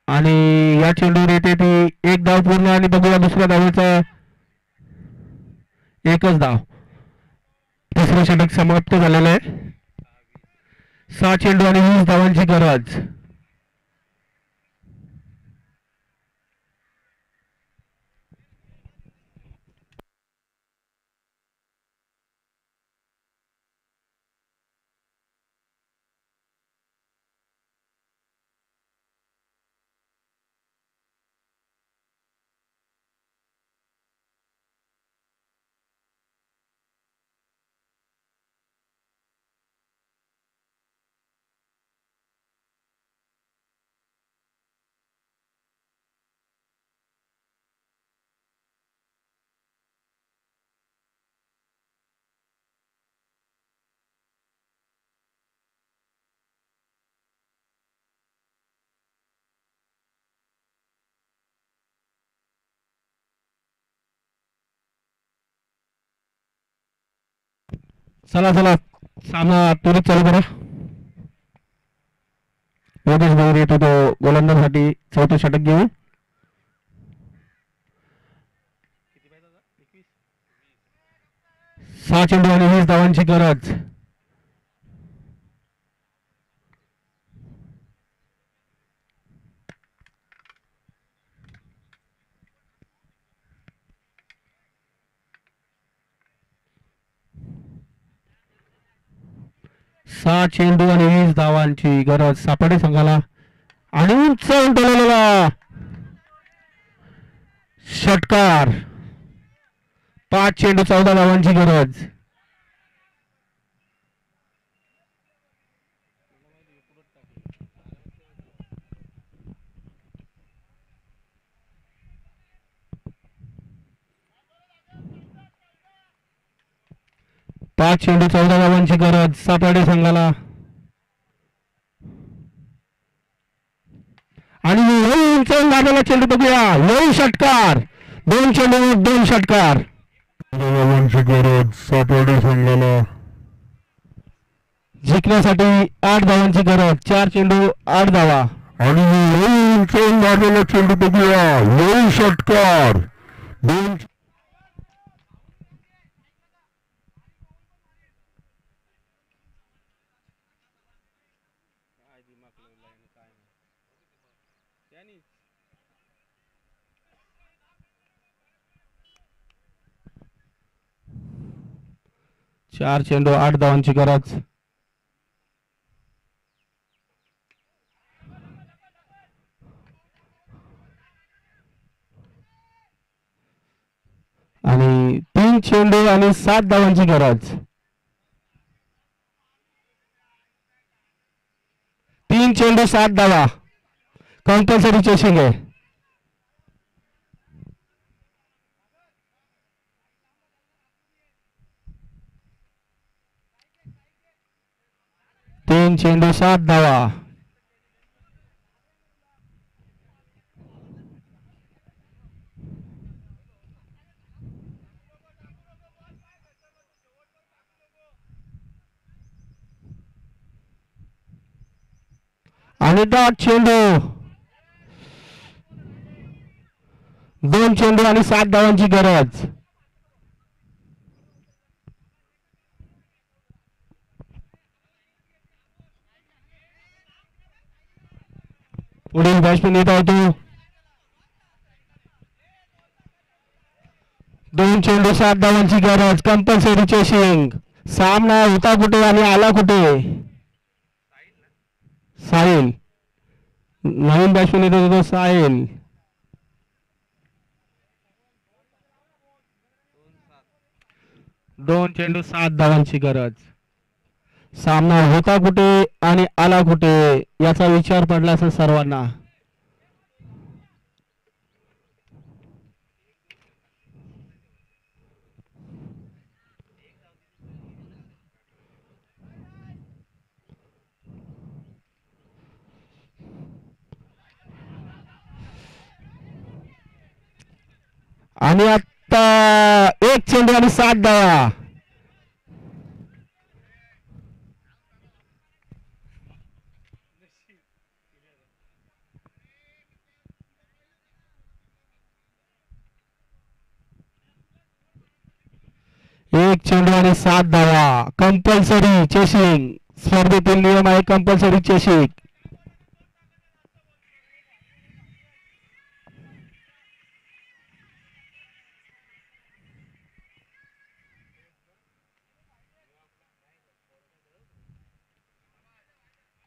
आणि या चेंडूवर येते ती एक धाव पूर्ण आणि बघूया दुसऱ्या धावेचा एकच धाव. तिसरं षटक समाप्त झालेलं आहे. 6 चेंडू आणि 20 धावांची गरज. चला चला सामना त्वरित चालू करा. योगेश भाऊ येतो तो गोलंदाजसाठी चौथं षटक घेऊन. 6 चेंडू आणि 20 धावांची गरज. सहा चेंडू आणि 20 धावांची गरज सापडे संघाला. आणि उंच उंटवलेला षटकार. 5 चेंडू 14 धावांची गरज. पाच चेंडू 14 धावांची गरज सापडे संघाला. आणि उंच मारलेला चेंडू बघूया. लई षटकार. 2 चेंडू 2 षटकार. धावांची गरज सापडे संघाला. जिंकण्यासाठी 8 धावांची गरज. 4 चेंडू 8 धावा. आणि उंच मारलेला चेंडू बघूया. लई षटकार. 2 4 चेंडू 8 धावांची गरज. आणि 3 चेंडू आणि 7 धावांची गरज. 3 चेंडू 7 धावा. कंपल्सरी चेसिंग आहे. तीन चेंडू 7 धावा. आणि 10 चेंडू 2 चेंडू आणि 7 धावांची गरज. पुढील बॅट्समॅन येत आहे तो. 2 चेंडू 7 धावांची गरज. Compulsory chasing. सामना होता कुठे आणि आला कुठे. साहिल नवीन बॅट्समॅन येत होता तो साहिल. 2 चेंडू 7 धावांची गरज. सामना होता कुठे आणि आला कुठे याचा विचार पडला असेल सर्वांना. आणि आता 1 चेंडू आणि 7 धावा. एक चेंडू आणि 7 धावा. Compulsory chasing. स्पर्धेतील नियम आहे कंपल्सरी चेसिंग.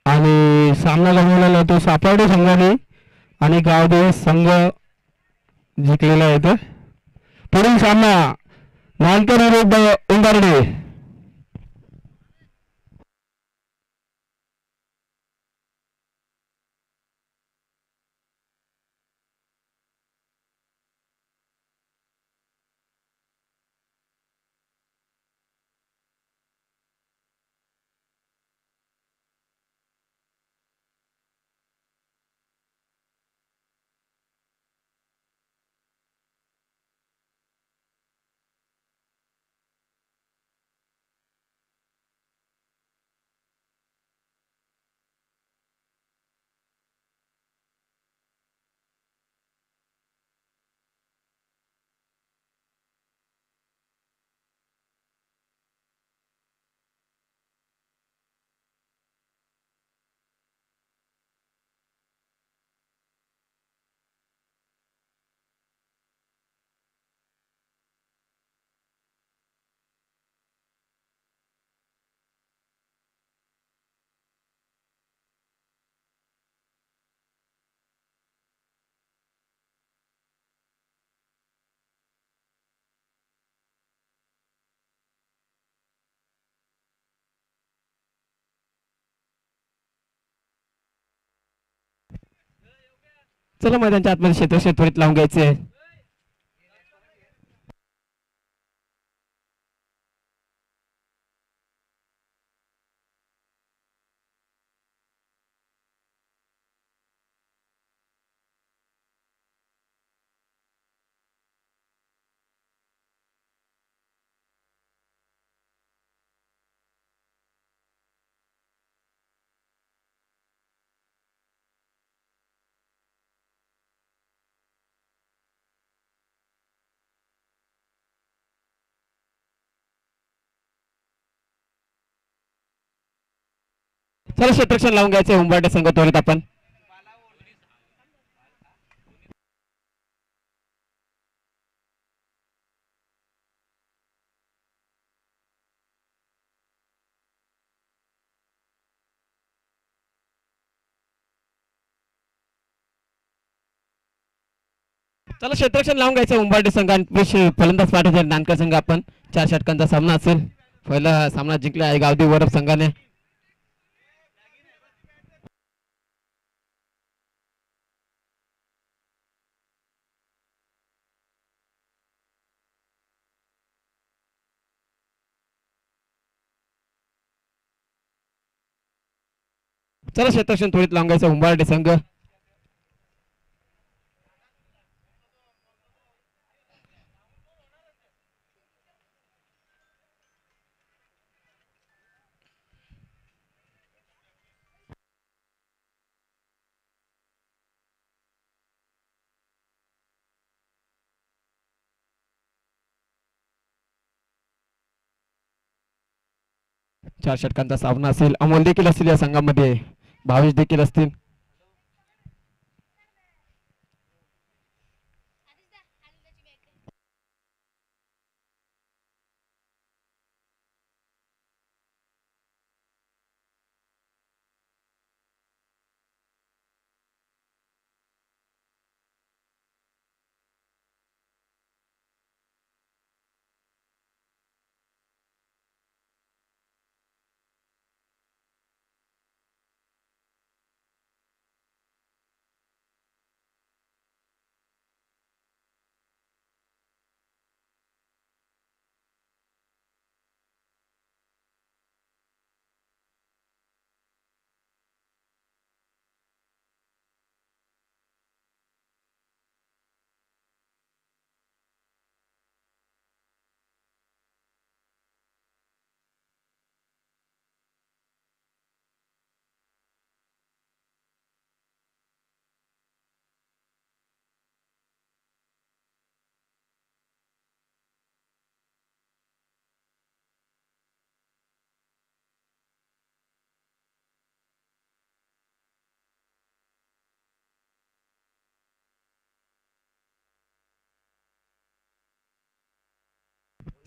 आणि सामना गमवलेला तो सापडे संघाने आणि गावदेवी संघ जिंकलेला आहे. तर पुढील सामना नानकर विरुद्ध उंबर्डे. चला मैदानच्या आतमध्ये क्षेत्र त्वरित लावून घ्यायचे. चला क्षेत्ररक्षण लावून घ्यायचे उंबरठे संघ त्वरित आपण. चला क्षेत्ररक्षण लावून घ्यायचं उंबरठे संघ आणि फलंदाज पाठवायचे नानकर संघ आपण. 4 षटकांचा सामना असेल. पहिला सामना जिंकला आहे गावदेवी वरप संघाने. चला क्षेत्ररक्षण त्वरित लावून घ्यायचं उंबरठे संघ. चार षटकांचा सामना असेल. अमोल देखील असतील या संघामध्ये. भावेश देखील असतील.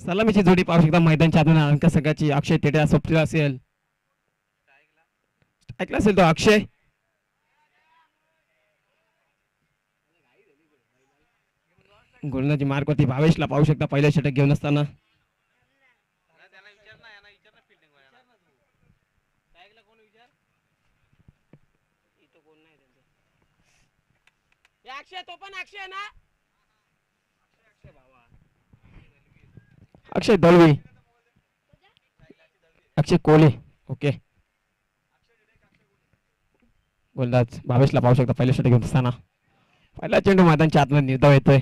सलामीची जोडी पाहू शकता मैदानच्या आतून अंक संघाची अक्षय तेट्या सोबतीला असेल ऐकला असेल तो अक्षय गोलंदाजी मार्कवरती भावेशला पाहू शकता पहिल्या षटक घेऊन असताना अक्षय दळवी अक्षय कोहली ओके गोलंदाज भावेशला पाहू शकता पहिल्या षटक घेऊन असताना पहिला चेंडू मैदानच्या आतमध्ये निर्धाव येतोय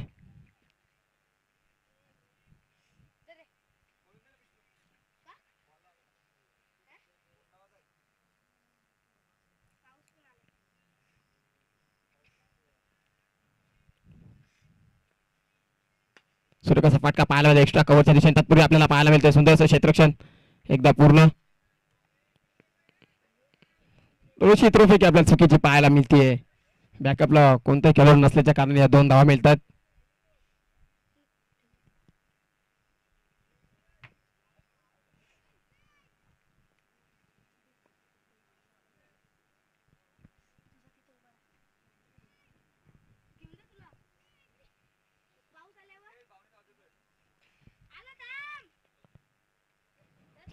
सूर्यकाचा फटका पाहायला मिळतो एक्स्ट्रा कव्हरच्या दिशेने तत्पूर्वी आपल्याला पाहायला मिळतंय सुंदरसं क्षेत्ररक्षण एकदा पूर्ण थोडीशी ट्रॉफी की आपल्याला चुकीची पाहायला मिळते बॅकअपला कोणताही खेळाडू नसल्याच्या कारणाने या 2 धावा मिळतात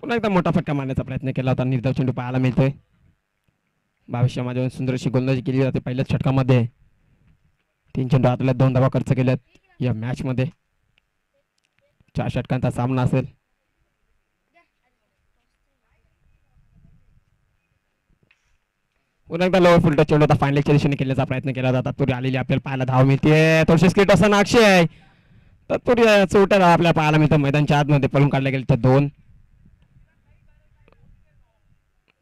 पुन्हा एकदा मोठा फटका मारण्याचा प्रयत्न केला होता निर्धाव चेंडू पाहायला मिळतोय भविष्यामध्ये सुंदर अशी गोलंदाजी केली जाते पहिल्याच षटकामध्ये 3 चेंडू आतल्या 2 धावा खर्च केल्यात या मॅच मध्ये 4 षटकांचा सामना असेल पुन्हा एकदा लोअर फुलटा चेंडू आता फायनलच्या दिशेने केल्याचा प्रयत्न केला जातात तरी आलेली आपल्याला पाहायला धाव मिळते थोडीशी स्किट असताना अक्षय तत्पुरी चौट्या धावा आपल्याला पाहायला मिळतं मैदानच्या आतमध्ये पळून काढल्या गेले तर 2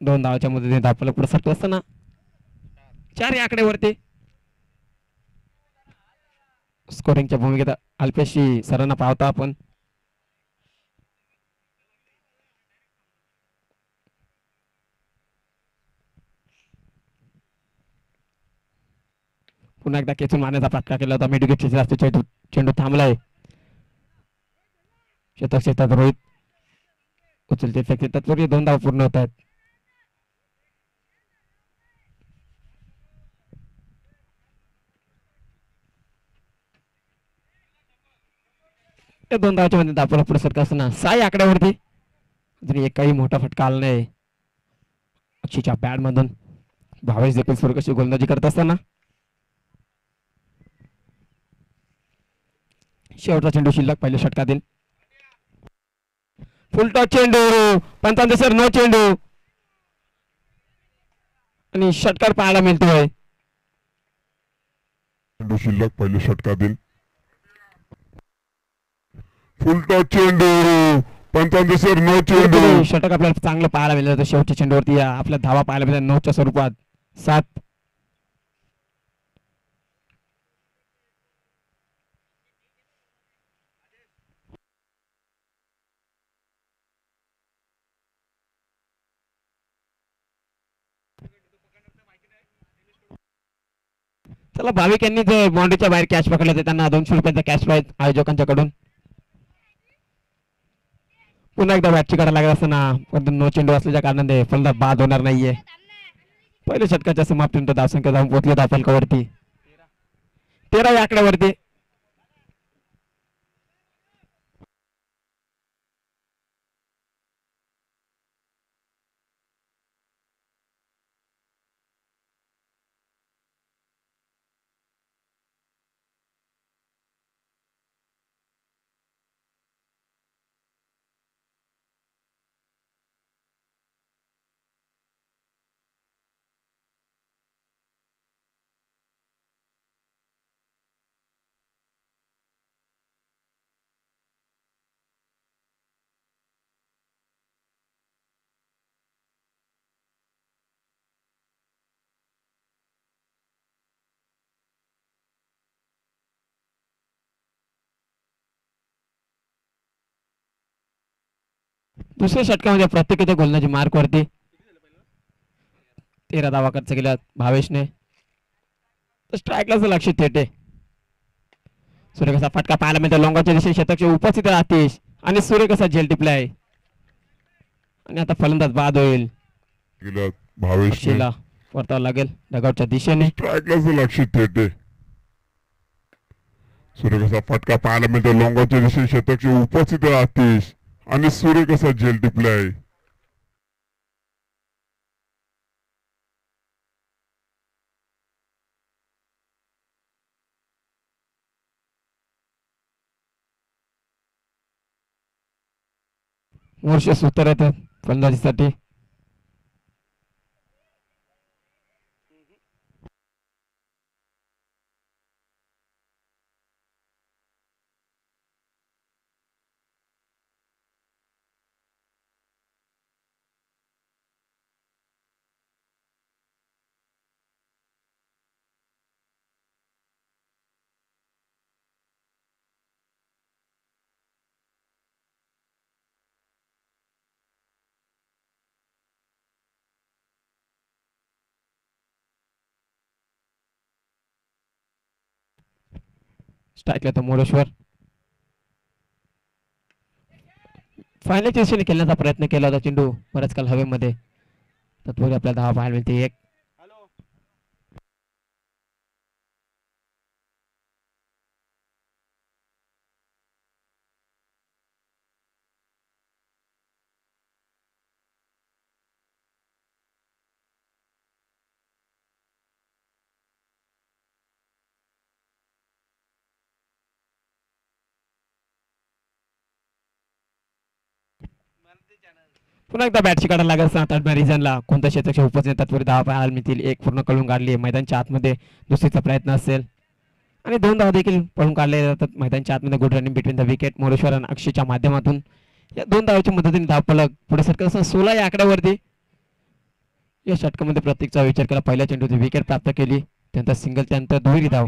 धावाच्या मदतीने धावपलक पुढे सरतो असताना 4 या आकड्यावरती स्कोरिंगच्या भूमिकेत अल्पेशी सरांना पाहता आपण पुन्हा एकदा खेचून मारण्याचा प्रयत्न केला होता मिडविकेटच्या जास्त चेंडू थांबलाय शेतात रोहित उचलते फेकते तत्पूर्वी 2 धावा पूर्ण होत आहेत त्या 2 धावाच्या मध्ये धावपलक पुढे सरकत असताना 6 या आकड्यावरती अजून एकही मोठा फटका आला नाही अक्षयच्या पॅड मधून भावेश देखील सुरकशी गोलंदाजी करत असताना शेवटचा चेंडू शिल्लक पहिल्या षटकातील फुलटॉस चेंडू पंचांचे सर नो चेंडू आणि षटकार पाहायला मिळतोय चेंडू शिल्लक पहिल्या षटकातील फुलटॉस चेंडू पंचांचे सर नो चेंडू षटक आपल्याला चांगलं पाहायला मिळालं होतं शेवटच्या चेंडूवरती आपल्या धावा पाहायला मिळाल्या 9च्या स्वरूपात 7 चला भाविक यांनी बाउंड्रीच्या बाहेर कॅच पकडले होते त्यांना 200 रुपयांचा कॅश प्राइज आयोजकांच्याकडून पुन्हा एकदा बॅटची काढा लागत असताना पण 9 चेंडू असल्याच्या कारणाने फलंदाज बाद होणार नाहीये पहिल्या षटकाच्या समाप्तीनंतर धावसंख्या जाऊन पोहोचले धावफलकावरती 13 या आकड्यावरती दुसऱ्या षटकामध्ये प्रत्येक गोलंदाजी मार्क वरती 13 धावा खर्च केल्या भावेशने स्ट्राईकला लक्ष थेटे सूर्यकाचा फटका पाहायला मिळतो लोंगाच्या दिशेने शतकचे उपस्थित आतिश आणि सूर्य कसा झेल टिपलाय आणि आता फलंदाज बाद होईल. गेला भावेशने अक्षयला परतावं लागेल डगआउटच्या दिशेने. स्ट्राईकला लक्ष थेटे. सूर्य कसा फटका पाहायला मिळतो लोंगाच्या दिशेने शतकची उपस्थित आतिश आणि सूर्य कसा झेल टिपलाय. मोर्शस उत्तर येतात फलंदाजीसाठी. स्ट्राईकला तो मोरेश्वर. फायनलच्या दिशेने खेळण्याचा प्रयत्न केला होता चेंडू बराच काल हवेमध्ये. तत्पूर्वी आपल्याला धावा पाहायला मिळते एक. पुन्हा एकदा बॅटची काढायला लागत असताना तटबॅट रिजनला कोणत्या क्षेत्राच्या उपस्थित तत्पूर्वी धावा पाहायला मिळतील. एक पूर्ण कळून काढली मैदानच्या आतमध्ये दुसरीचा प्रयत्न असेल आणि 2 धावा देखील पळून काढले जातात मैदानच्या आतमध्ये. Good running between the wicket Moreshwar आणि अक्षयच्या माध्यमातून या 2 धावाच्या मदतीने धावफलक पुढे सरकत असताना 16 या आकड्यावरती. या षटकामध्ये प्रत्येकचा विचार केला. पहिल्या चेंडूची विकेट प्राप्त केली त्यानंतर सिंगल त्यानंतर दुहेरी धाव.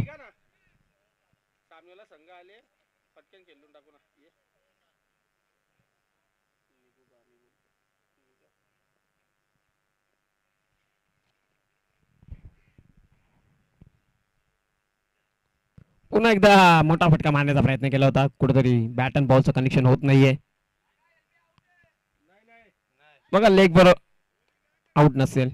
पुन्हा एकदा मोठा फटका मारण्याचा प्रयत्न केला होता. कुठेतरी बॅट अँड बॉलचं कनेक्शन होत नाहीये. बघा लेग बरोबर आउट नसेल.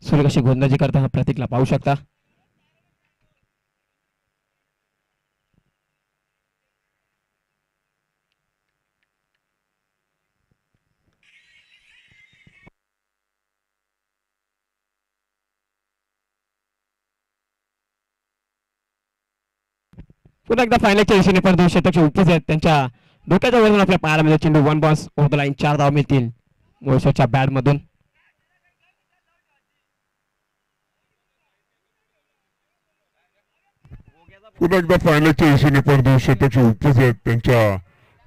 सूर्य कशी गोलंदाजी करताना प्रतीकला पाहू शकता. पुन्हा एकदा फायनलच्या दिशेने पण 2 शतकचे उपज आहेत त्यांच्या डोक्याच्या वरून आपल्या पायाला मिळेल. चेंडू 1 बॉन्स ओव्हर द लाईन 4 धाव मिळतील मोरेश्वरच्या बॅट मधून. पुन्हा एकदा फायनलच्या दिशेने पण 2 शतकची उपस्थित आहेत त्यांच्या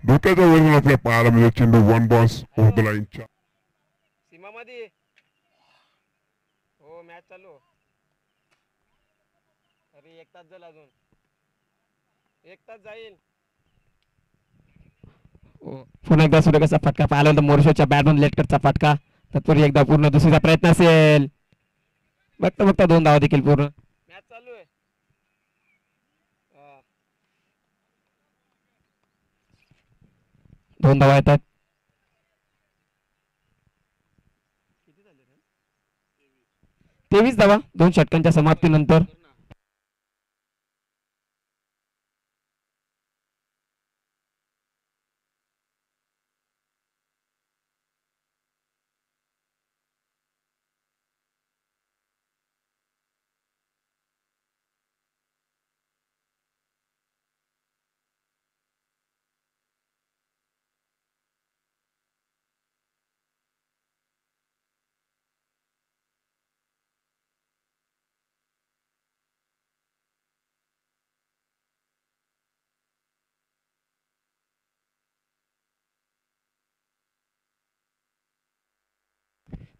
डोक्याच्या वरून आपल्या पायाला मिळेल. चेंडू 1 बॉन्स ओव्हर द लाईनच्या. सीमामध्ये हो मॅच चालू. अरे 1 तास झाला अजून 1 तास जाईल. पुन्हा एकदा सूर्य कसा फटका पाहिला होता मोरेश्वरच्या बॅटमधून लेटकटचा फटका. तत्पूर्वी एकदा पूर्ण दुसरीचा प्रयत्न असेल. बघता बघता 2 धावा देखील पूर्ण. मॅच चालू आहे. 2 धावा येतात. 23 धावा 2 षटकांच्या समाप्तीनंतर.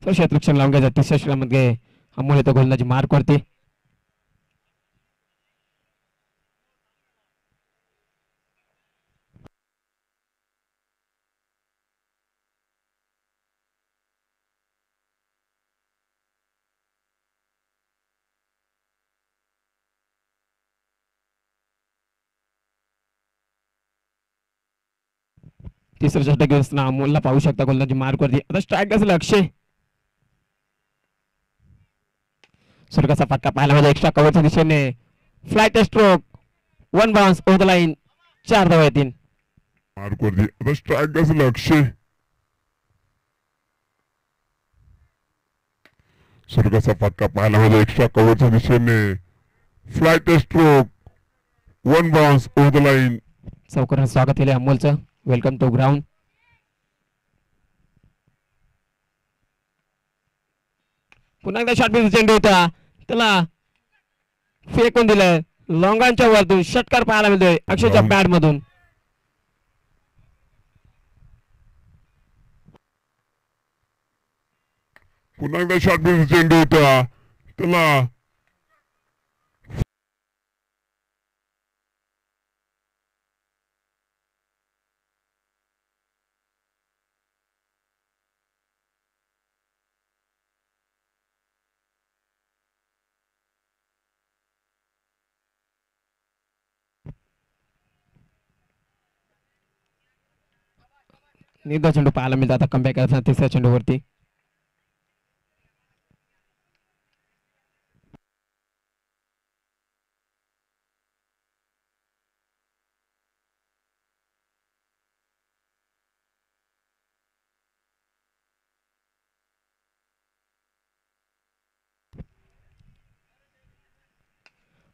तर क्षेत्ररक्षण लावून घ्यायचा 3ऱ्या षटकामध्ये अमोल येतो गोलंदाजी मार्क वरती. तिसरं षटक घेऊन असताना अमोलला पाहू शकता गोलंदाजी मार्कवरती. आता स्ट्राईक असेल अक्षय. सुरकाचा फटका पाहायला म्हणजे एक्स्ट्रा कव्हरच्या दिशेने flight stroke 1 bounce over the line. 4 धावा येतील. मार्कवरती आता स्ट्राईक असेल अक्षय. सुरकाचा फटका पाहायला म्हणजे एक्स्ट्रा कव्हरच्या दिशेने flight stroke 1 bounce over the line. चौकार स्वागत केले अमोलचं. Welcome to ground. पुन्हा एकदा शॉर्ट पिच चेंडू होता, त्याला फेकून दिलं लॉंगांच्या वरतून. षटकार पाहायला मिळतोय अक्षयच्या बॅट मधून. पुन्हा एकदा शॉर्ट पिच चेंडू होता, त्याला निर्धाव चेंडू पाहायला मिळतो आता कमबॅक करताना तिसऱ्या चेंडूवरती.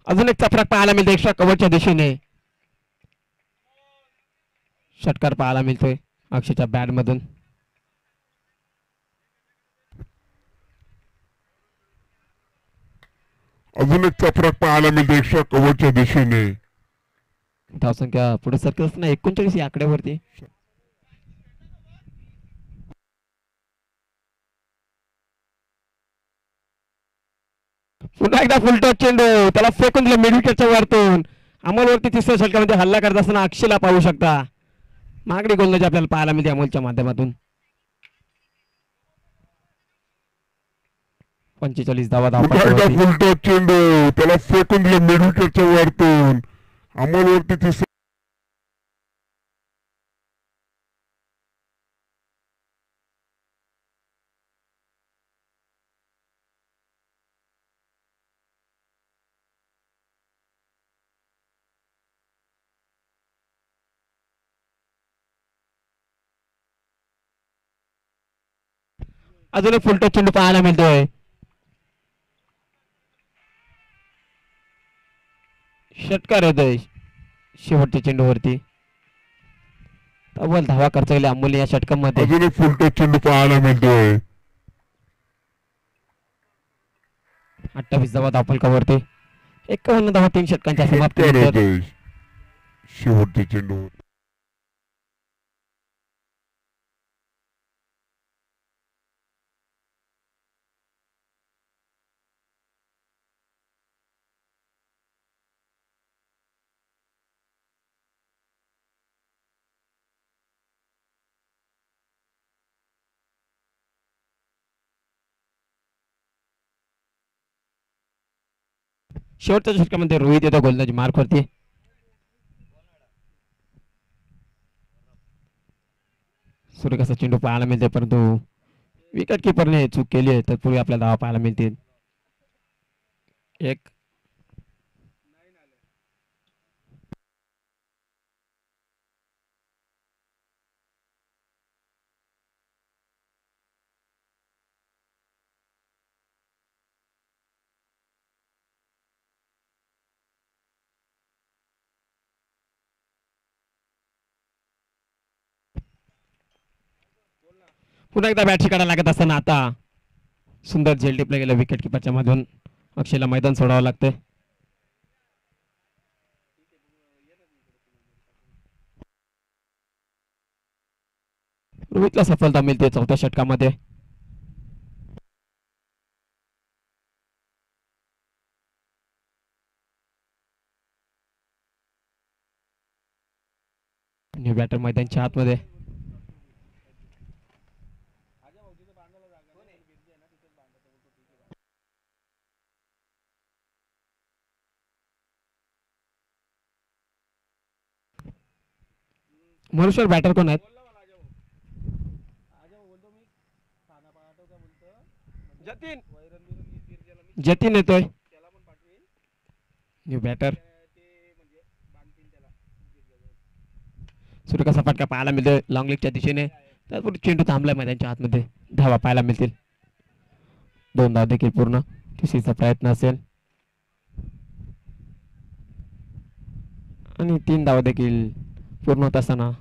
अजून एक चपराक पाहायला मिळतो एक्स्ट्रा कव्हरच्या दिशेने. षटकार पाहायला मिळतोय अक्षयच्या बॅट मधून. अजून एक चपराक पाहायला मिळते एक्स्ट्रा कव्हरच्या दिशेने. धावसंख्या पुढे सरकत असताना 39 या आकड्यावरती. पुन्हा एकदा फुलटॉस चेंडू, त्याला फेकून दिलं मिड विकेटच्या वरतून. अमोलवरती तिसऱ्या षटकामध्ये हल्ला करत असताना अक्षयला पाहू शकता. मागणी गोलंदाजी आपल्याला पाहायला मिळते अमोलच्या माध्यमातून. 45 धावा पुन्हा एकदा धाव. फुलटॉस चेंडू, त्याला फेकून दिलं मिड विकेटच्या वरतून. अमोलवरती तिसरा अजून एक फुलटॉस चेंडू पाहायला मिळतोय. षटकार येतोय शेवटच्या चेंडूवरती. तब्बल धावा खर्चवल्या अमोल या षटकामध्ये. अजून एक फुलटॉस चेंडू पाहायला मिळतोय. 28 धावा धावफलकावरती. 51 धावा 3 षटकांच्या समाप्तीनंतर. शेवटचे चेंडू शेवटच्या षटकामध्ये रोहित येतो गोलंदाजी मार्कवरती. सूर्यकाचा चेंडू पाहायला मिळते, परंतु विकेट किपरने चूक केली आहे. तत्पूर्वी आपल्याला धावा पाहायला मिळतील. एक पुन्हा एकदा बॅट शिकायला लागत असताना आता सुंदर झेल टिपला गेलं विकेट किपरच्या मधून. अक्षयला मैदान सोडावं लागतंय. रोहितला सफलता मिळते चौथ्या षटकामध्ये. न्यू बॅटर मैदानच्या आतमध्ये. मनुष्य बॅटर कोण आहेत? जतीन जतीन येतोय न्यू बॅटर सूर्यकाचा फटका पाहायला मिळतोय लॉंग लेगच्या दिशेने त्याचबरोबर चेंडू थांबलाय मैदानाच्या आतमध्ये धावा पाहायला मिळतील 2 धाव देखील पूर्ण टीसीचा प्रयत्न असेल आणि 3 धाव देखील पूर्ण होत असताना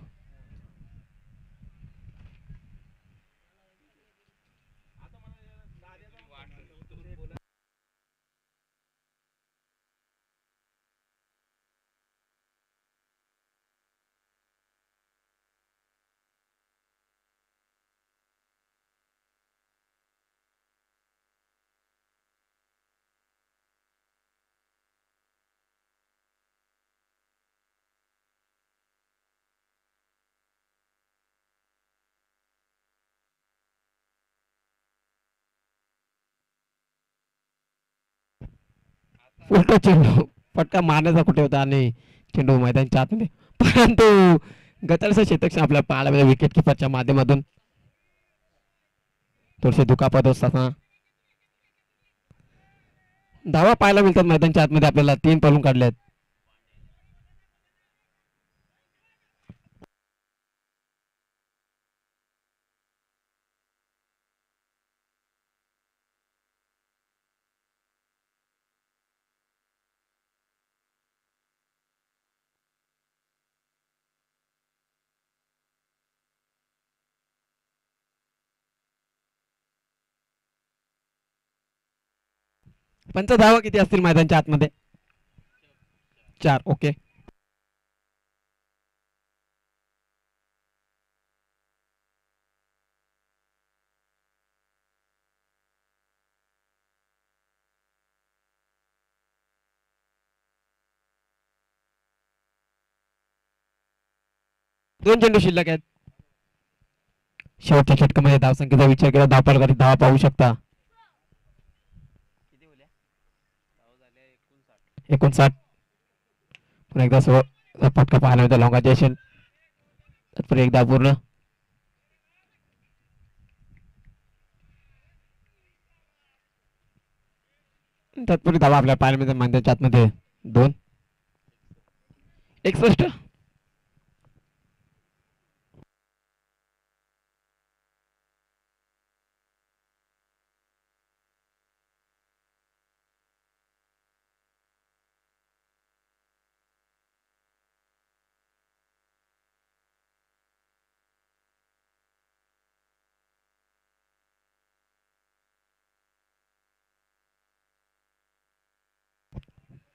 उलटा चेंडू फटका मारण्याचा कुठे होता आणि चेंडू मैदानाच्या आतमध्ये परंतु गतरचं क्षेत्ररक्षण आपल्याला पाहायला मिळेल विकेट किपरच्या माध्यमातून थोडेसे दुखापत असताना धावा पाहायला मिळतात मैदानाच्या आतमध्ये आपल्याला 3 पळून काढलेत पंच धावा किती असतील मैदानाच्या आतमध्ये 4 ओके दोन चेंडू शिल्लक आहेत शेवटच्या षटकामध्ये धावसंख्येचा विचार केला धावपलगारी धावा पाहू शकता 59 पुन्हा एकदा फटका पाहायला मिळतो लॉंगा जयशन तत्पूर्वी एकदा पूर्ण तत्पूर्वी धावा आपल्या पाहायला मिळतात मैदानाच्या आतमध्ये 2 61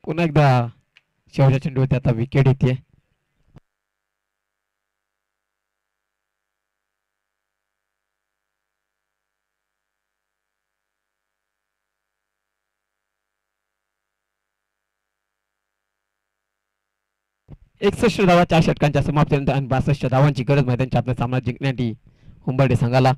पुन्हा एकदा शेवटच्या चेंडूवरती आता विकेट येते 61 धावा 4 षटकांच्या समाप्तीनंतर आणि 62 धावांची गरज मैदानाच्या आतमध्ये सामना जिंकण्यासाठी उंबरडे संघाला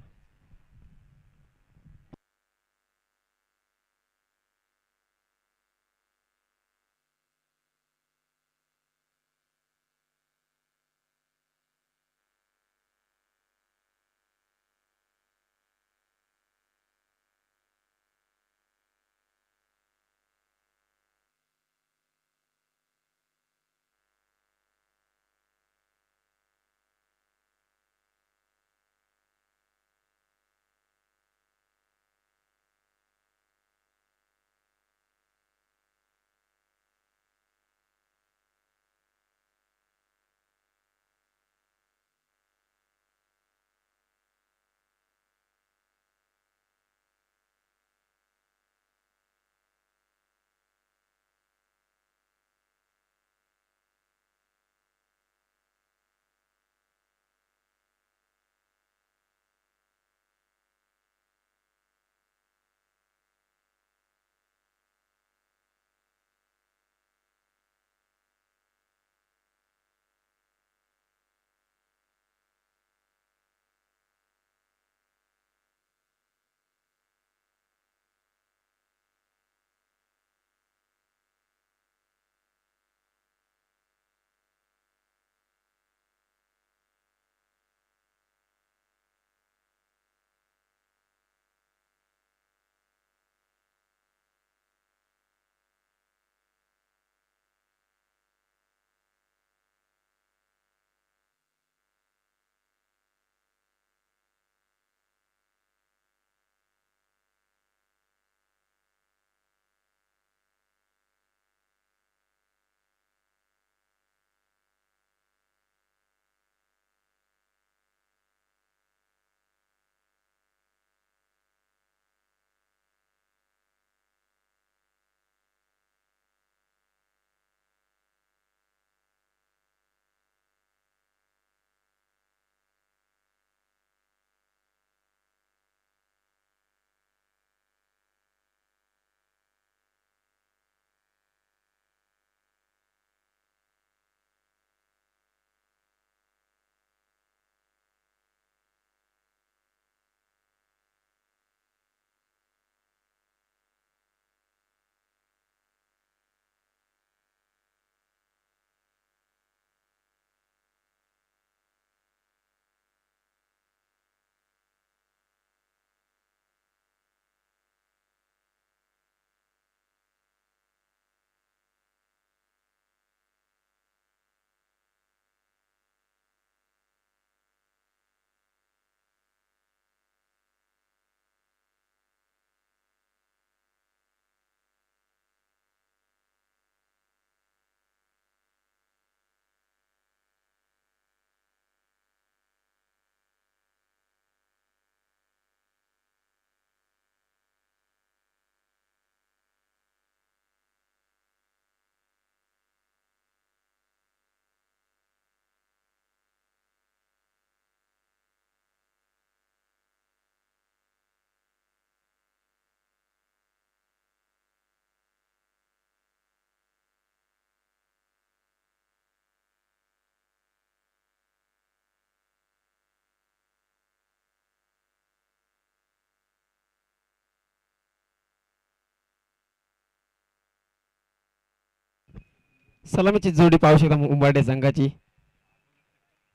सलामीची जोडी पाहू शकता उंबरडे संघाची.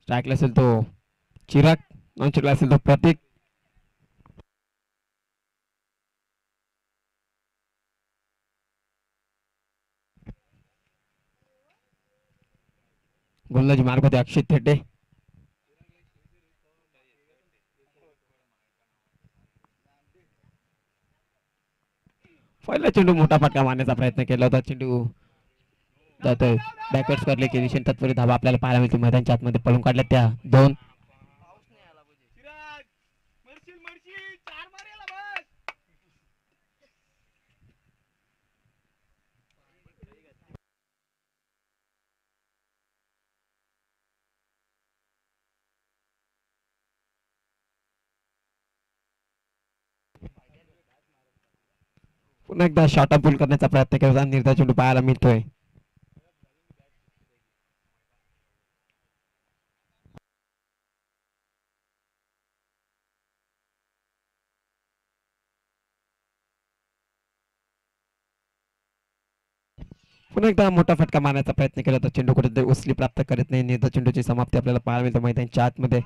स्ट्राईकला असेल तो चिराग, नॉन स्ट्राईकला असेल तो प्रतीक. गोलंदाजी मार्ग होते अक्षय थेटे. पहिला चेंडू मोठा फटका मारण्याचा प्रयत्न केला होता. चेंडू जातोय बॅकवर्ड करले की निश्चित तत्परी धावा आपल्याला पाहायला मिळते. मैदानच्या आतमध्ये पळून काढल्या त्या दोन. पुन्हा एकदा शॉर्ट पूल करण्याचा प्रयत्न केला होता. निर्धार चेंडू पाहायला मिळतोय. पुन्हा एकदा मोठा फटका मारण्याचा प्रयत्न केला होता. चेंडू कुठेतरी उचली प्राप्त करत नाही. निर्धार चेंडूची समाप्ती आपल्याला पाहायला मिळते मैदानच्या आतमध्ये.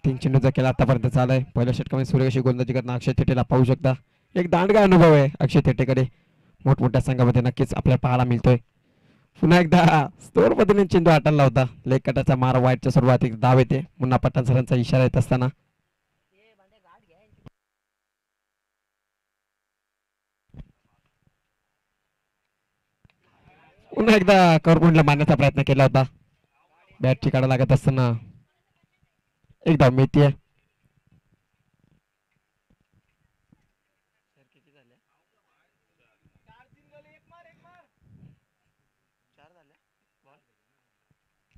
3 चेंडूचा केला आतापर्यंत चालय. पहिल्या षटकामध्ये सूर्यवंशी गोलंदाजी करताना अक्षय थेटेला पाहू शकता. एक दांडगा अनुभव आहे अक्षय थेटेकडे. मोठमोठ्या संघामध्ये नक्कीच आपल्याला पाहायला मिळतोय. पुन्हा एकदा स्टोर पद्धतीने चेंडू हाताळला होता. लेग कटाचा मार वाईटच्या सुरुवात एक धाव येते. मुन्ना पठाण सरांचा इशारा येत असताना पुन्हा एकदा करकुंडला मारण्याचा प्रयत्न केला होता. बॅटची काढा लागत असताना एक धाव मिळतीये.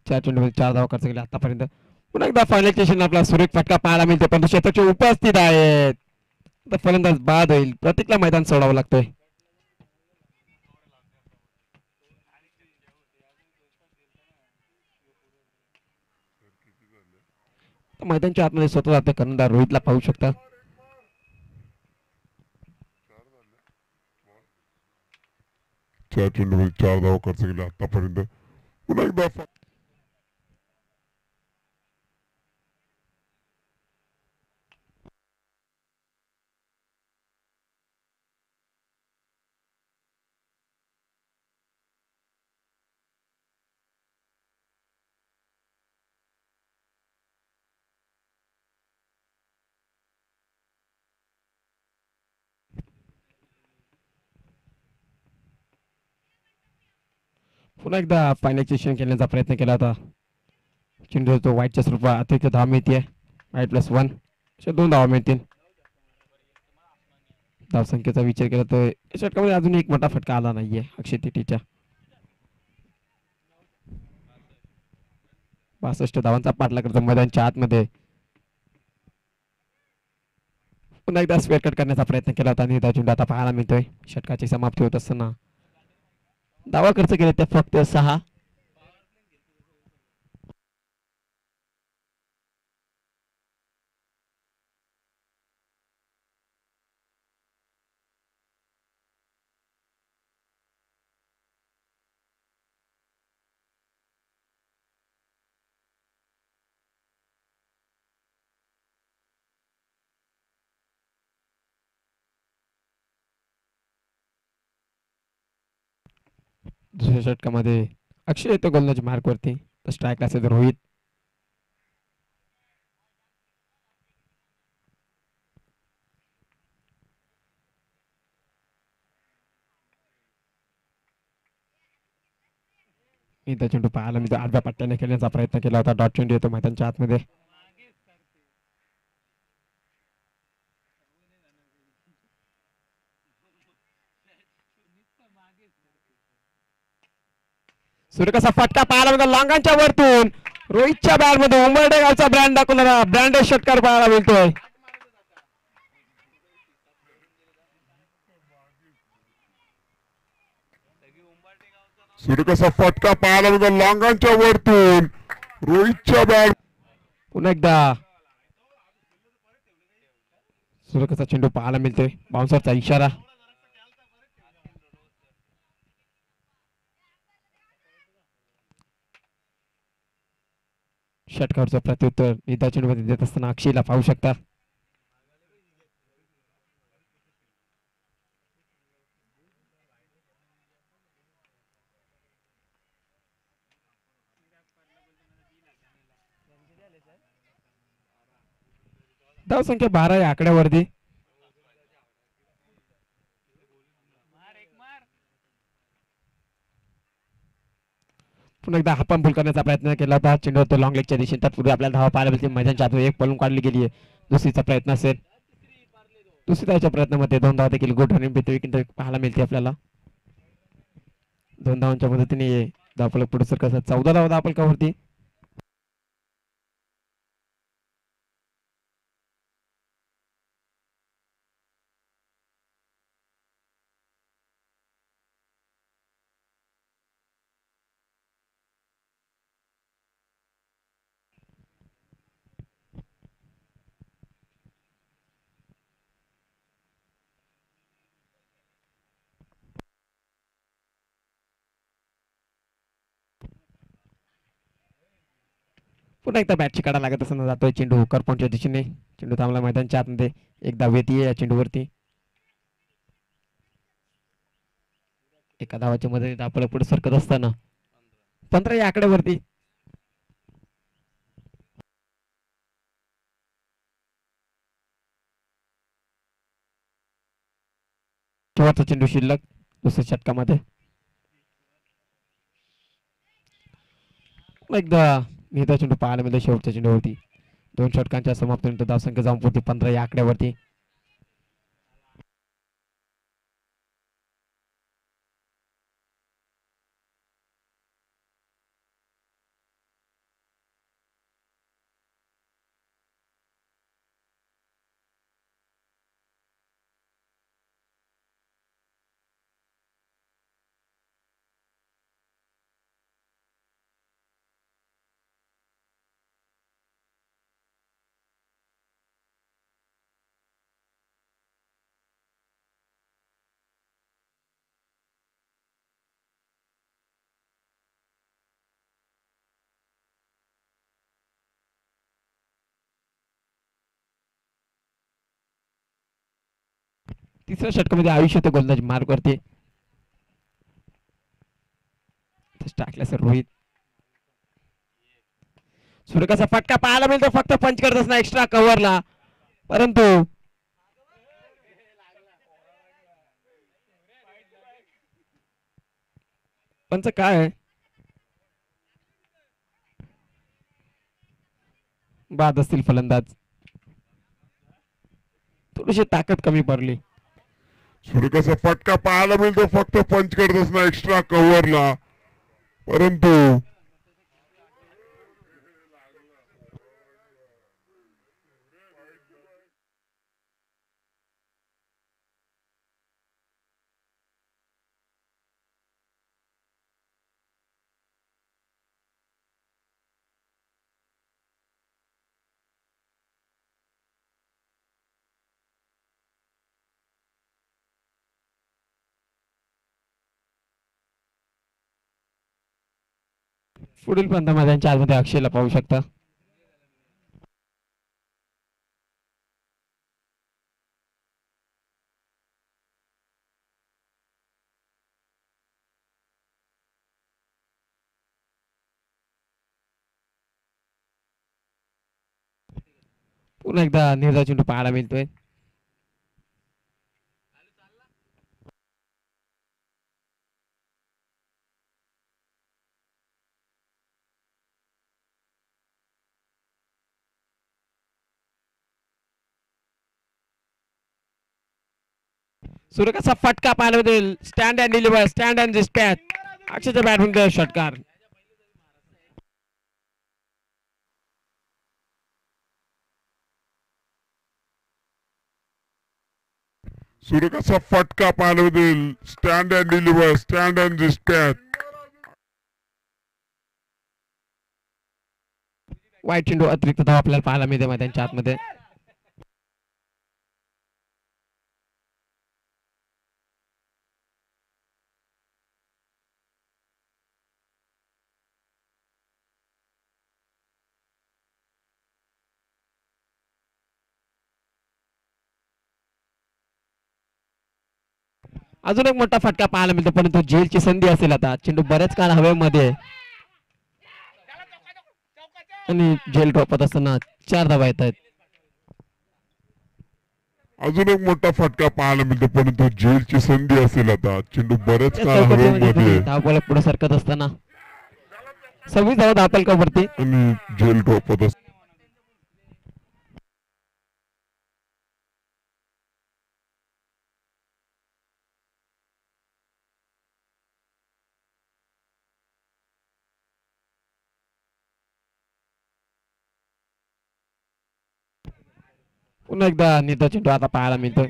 चार चेंडूमध्ये 4 धावा खर्च केल्या आतापर्यंत. पुन्हा एकदा फायनल स्टेशन आपला सुरेख फटका पाहायला मिळतो. पण क्षेत्राचे उपस्थित आहेत. आता फलंदाज बाद होईल. प्रतीकला मैदान सोडावं लागतोय. मैदानच्या आतमध्ये स्वतः जाते कर्णधार रोहितला पाहू शकता. चार चेंडूमध्ये 4 धावा खर्च केल्या आतापर्यंत. पुन्हा एकदा पुन्हा एकदा फायनल स्टेशन खेळण्याचा प्रयत्न केला होता. चेंडू तो वाईटच्या स्वरूपात अतिरिक्त धाव मिळते. वाईट +1 अशा 2 धावा मिळतील. धावसंख्येचा विचार केला तर या षटकामध्ये अजून एक मोठा फटका आला नाहीये अक्षय थेटेच्या. 62 धावांचा पाठलाग करतो मैदानच्या आतमध्ये. पुन्हा एकदा स्क्वेअर कट करण्याचा प्रयत्न केला होता आणि चेंडू आता पाहायला मिळतोय. षटकाची समाप्ती होत असताना धावा खर्च केले ते फक्त 6. दुसऱ्या षटकामध्ये अक्षय येतो गोलंदाजी मार्कवरती. तर स्ट्राईक असेल तर रोहित. इथं चेंडू पाहायला मी आडव्या पट्ट्याने खेळण्याचा प्रयत्न केला होता. डॉट चेंडू येतो मैदानच्या आतमध्ये. सूर्यकाचा फटका पाहायला मिळतो लांगांच्या वरतून. रोहितच्या बॅट मध्ये उमरडे गावचा ब्रँड दाखवणारा ब्रँडेड षटकार पाहायला मिळतोय. सूर्यकाचा फटका पाहायला मिळतो लांगांच्या वरतून. रोहितच्या बॅट पुन्हा एकदा सूर्यकाचा चेंडू पाहायला मिळतोय. बाउन्सरचा इशारा. षटकावरचं प्रत्युत्तर निधा चेंडूमध्ये देत असताना अक्षयला पाहू शकता. धावसंख्या 12 या आकड्यावरती. पुन्हा एकदा हापम भूल करण्याचा प्रयत्न केला होता. चेंडू तो लॉंग लेगच्या दिशेने. तत्पूर्वी आपल्याला धावा पाहायला मिळते. मैदानच्या आतून एक पळून काढली गेली आहे. दुसरीचा प्रयत्न असेल. दुसऱ्या धावच्या प्रयत्नामध्ये 2 धावा देखील गुड रनिंग पाहायला मिळते आपल्याला. 2 धावांच्या मदतीने धावफलक पुढे सरकत 14 धावा धावफलकावरती. पुन्हा एकदा बॅटची काढा लागत असताना जातोय चेंडू करपॉनच्या दिशेने. चेंडू थांबला मैदानच्या आतमध्ये. एक धाव येते या चेंडूवरती. एका धावाच्या मदतीने धावफलक पुढे सरकत असताना 15 या आकड्यावरती. शेवटचा चेंडू शिल्लक दुसऱ्या षटकामध्ये. एकदा निधा चेंडू पाहायला मिळतो शेवटच्या चेंडूवरती. 2 षटकांच्या समाप्तीनंतर धावसंख्या जाऊन पोहोचते 15 या आकड्यावरती. तिसऱ्या षटकामध्ये आयुष्य ते गोलंदाज मार्क वरती टाकला सर रोहित. सुरेखाचा फटका पाहायला मिळतो. फक्त पंच करत असणार एक्स्ट्रा कव्हरला. परंतु पंच काय बाद असतील फलंदाज. थोडीशी ताकद कमी पडली. सुरेखाचा फटका पाहायला मिळतो. फक्त पंच करत असणार एक्स्ट्रा कव्हरला. परंतु पुढील पंत मैदानच्या आतमध्ये अक्षयला पाहू शकता. पुन्हा एकदा निर्धाव चेंडू पाहायला मिळतोय. सुरेखाचा फटका पाहायला मिळेल. Stand and deliver. Stand and dispatch. अक्षयच्या बॅटमधून षटकार. सुरेखाचा फटका पाहायला मिळेल. Stand and deliver. Stand and dispatch. वाईट चेंडू अतिरिक्त धाव आपल्याला पाहायला मिळते मैदानच्या आतमध्ये. अजून एक मोठा फटका पाहायला मिळतो परंतु झेलची संधी असेल आता चेंडू बऱ्याच काळ हवेमध्ये आहे. आणि झेल ड्रॉप होत असताना 4 धावा येत आहेत. अजून एक मोठा फटका पाहायला मिळतो परंतु झेलची संधी असेल आता चेंडू बरेच त्या काळ चौकटीमध्ये हवेमध्ये धावबॉल पुढे सरकत असताना 26 धावा धावफलकावरती. आणि झेल ड्रॉप होत असताना पुन्हा एकदा निर्धाव चेंडू आता पाहायला मिळतोय.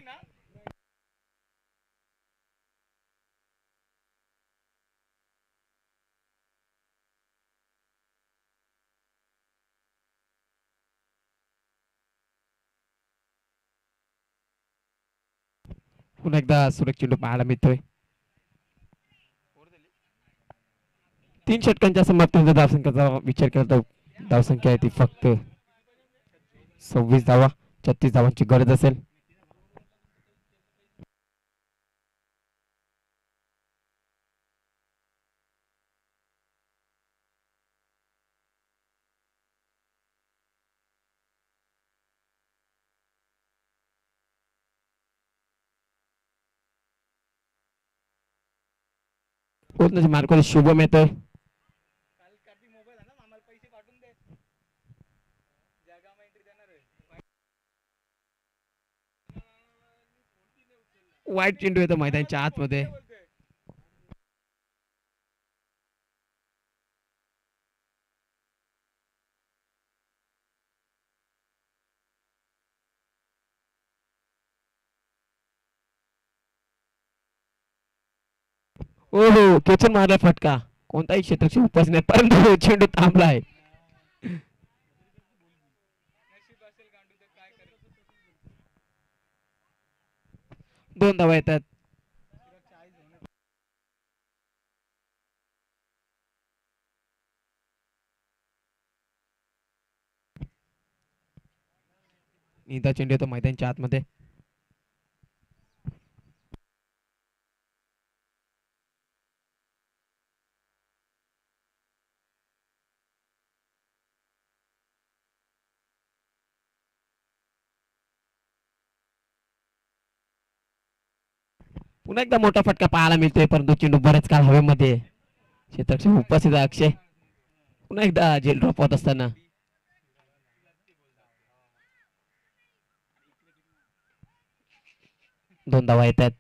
पुन्हा एकदा सुरेख चेंडू पाहायला मिळतोय. 3 षटकांच्या समाप्तीनंतर धावसंख्येचा विचार केला तर धावसंख्या आहे ती फक्त 26 धावा. 36 धावांची गरज असेल. मार्कवर शुभम येतोय. वाईट चेंडू येतो मैदानाच्या आतमध्ये. हो हो खेचून मारला फटका. कोणताही क्षेत्रक्षी उपस नाही परंतु चेंडू थांबला आहे. दोन धावा येतात. निधा चेंडू येतो मैदानाच्या आतमध्ये. पुन्हा एकदा मोठा फटका पाहायला मिळतोय परंतु चेंडू बऱ्याच काळ हवेमध्ये आहे. क्षेत्रक्षी उपस्थित आहे अक्षय. पुन्हा एकदा झेल ड्रॉप होत असताना 2 धावा येतात.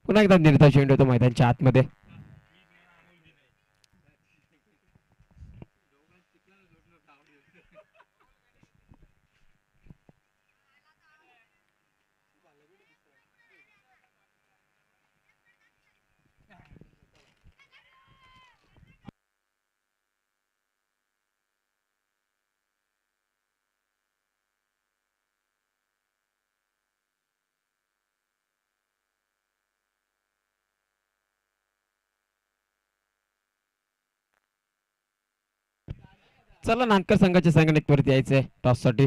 पुन्हा एकदा निर्धाव चेंडू येतो मैदानाच्या आतमध्ये. चला नानकर संघाच्या संघटनेवरती यायचंय टॉस साठी.